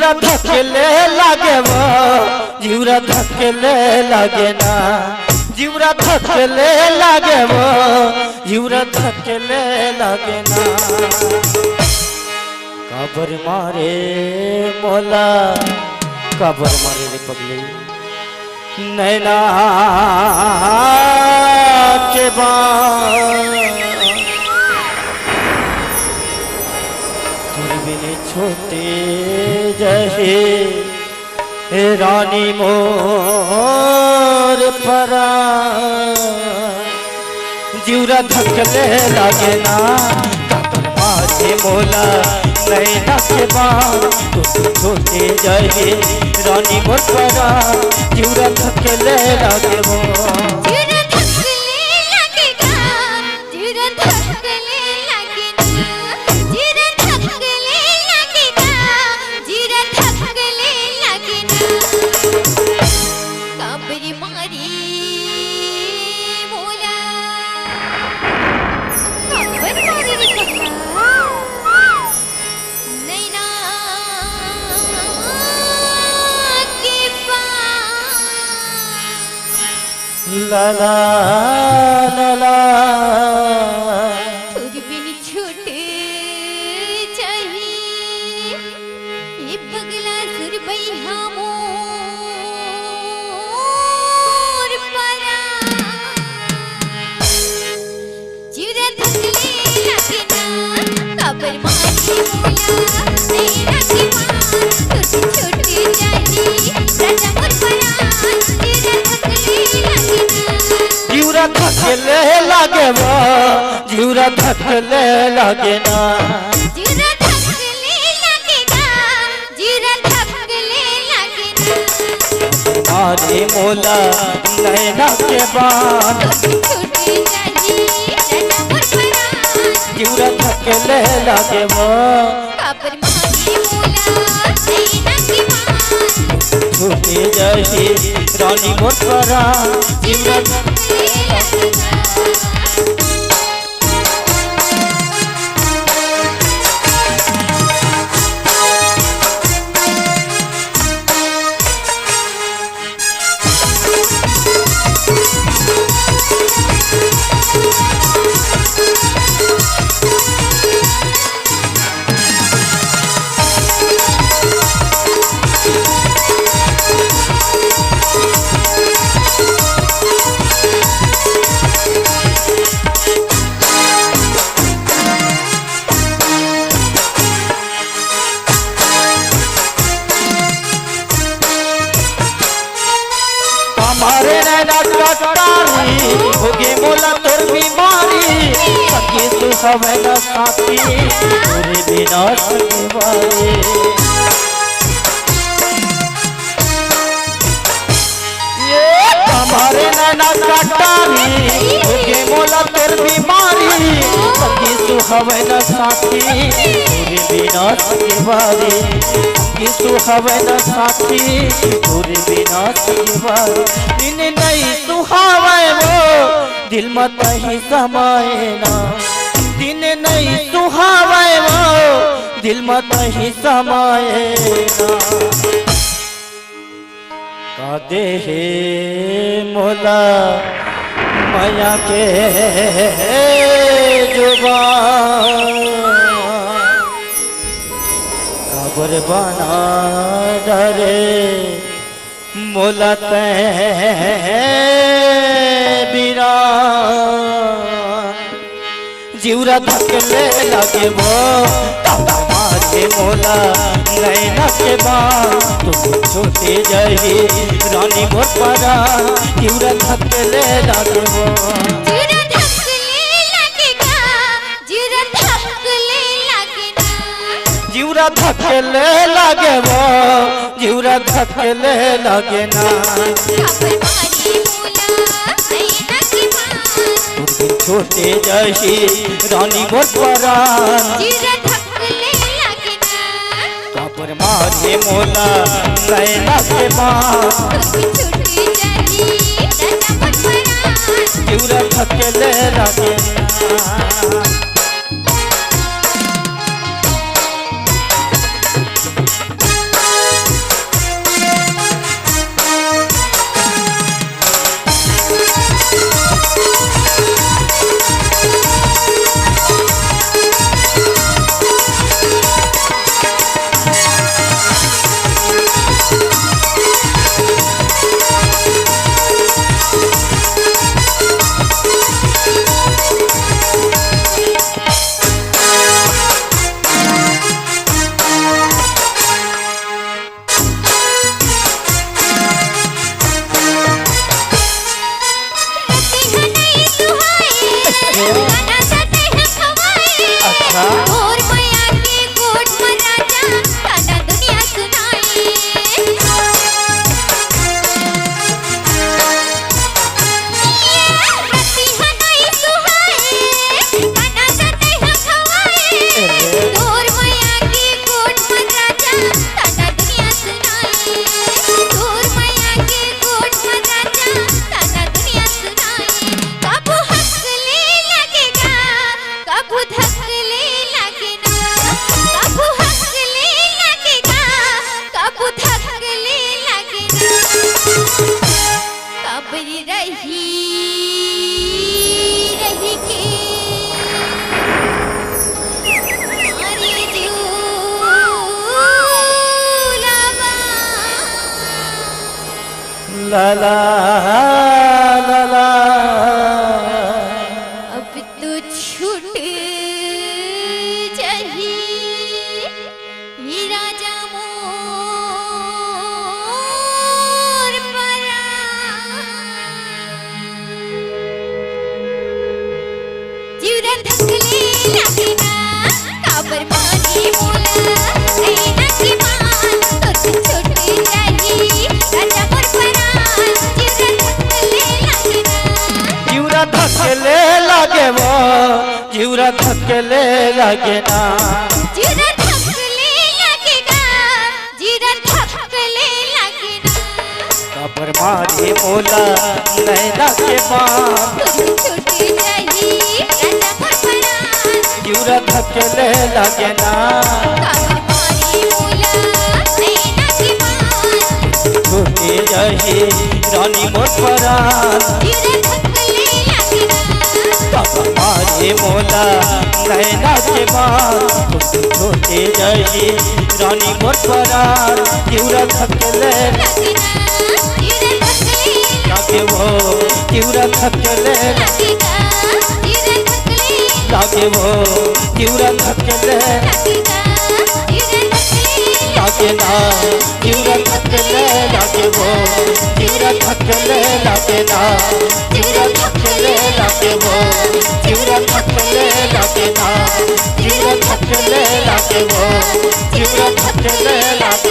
जीवरा धकेले लागे वो जीवरा धकेले लागे ना जीवरा धकेले लागे वो जीवरा धकेले लागे ना काबर मारे मोला काबर मारे रे पगली नैना के दूरबीन छोटे जहे रानी मोर परा जीवरा धकेले लागे ना माथे मोला नैना के छोटे जहे रानी मोर परा जीवरा धकेले लागे वो ला ला ला ला दूरबीन छोटे चाहिए ये पगला सुरबैया मोर परा जीवरा धकेले लागे ना काबर मारे मोला नैना के पार दूरबीन छोटे चाहिए राजा मोर परा जीवरा धकेले लागे ना जीवरा धकेले लागे वो जीवरा धकेले लागे ना जीवरा धकेले लागे ना मारे मोला नैना के बान छोटे जानी राजा मोर परा जीवरा धकेले लागे वो काबर मारे मोला नैना के पार छोटे जही रानी मोर परा जीवरा धकेले लागे ना हमारे नैना कटारी होगे मोला तोर बीमारी सखी तू हवे न साथी तोरे बिना सकेवारे हमारे नैना कटारी होगे मोला तोर बीमारी सखी तू हवे न साथी तोरे बिना सकेवारे तू हवे न साथी तोरे बिना सकेवारे दिन नहीं सुहावे वो दिल मत ही समाए ना दिन नहीं सुहावे वो दिल मत ही समाए ना कादे हे मोला माया के जुबान काबर बना डरे मोला बीरा जीवरा धकेले लागे वो माथे मोला नैना के बान तुम छोटे जही रानी मोर परा जीवरा धकेले लागे वो जीवरा धकेले लागे ना जीवरा धकेले लागे ना जीवरा धकेले लागे वो जीवरा धकेले लागे ना काबर मारे मोला नैना के पार छोटे जही रानी मोर परा जीवरा धकेले लागे ना काबर मारे मोला नैना के बान छोटे जानी राजा मोर परा जीवरा धकेले लागे ना ला ला ला ला। अब तो छूट जाही ये राजा मोर परान। जीवरा धकले लगेना काबर मानी मोला नैना की मान तो छूट जाही राजा मोर परान। जीवरा धकले लगेना जीवरा धकले लागे वो जीवरा धकले लागे ना जीरा धकले लगेगा जीरा धकले लगेगा काबर मारे मोला नैना के मान छोटी जाही राजा भगवान जीवरा धकले लागे ना काबर मारी मोला नैना की मान छोटे रही रानी मोर परान जीरा धकले लगेगा काबर मारे मोला नैना के मान छोटे रही रानी मोर परान जीवरा धकले लगेगा जीरा धकले लागे वो जीवरा धकले लगेगा जीरा धकले लागे वो जीवरा धकले लगेगा जीरा धकले लागे ना जीवरा धकले लागे वो जीवरा धकले लागे ना जीवरा धकले लागे वो जीवरा धकले लागे ना जीवरा धकले लागे वो जीवरा धकले लागे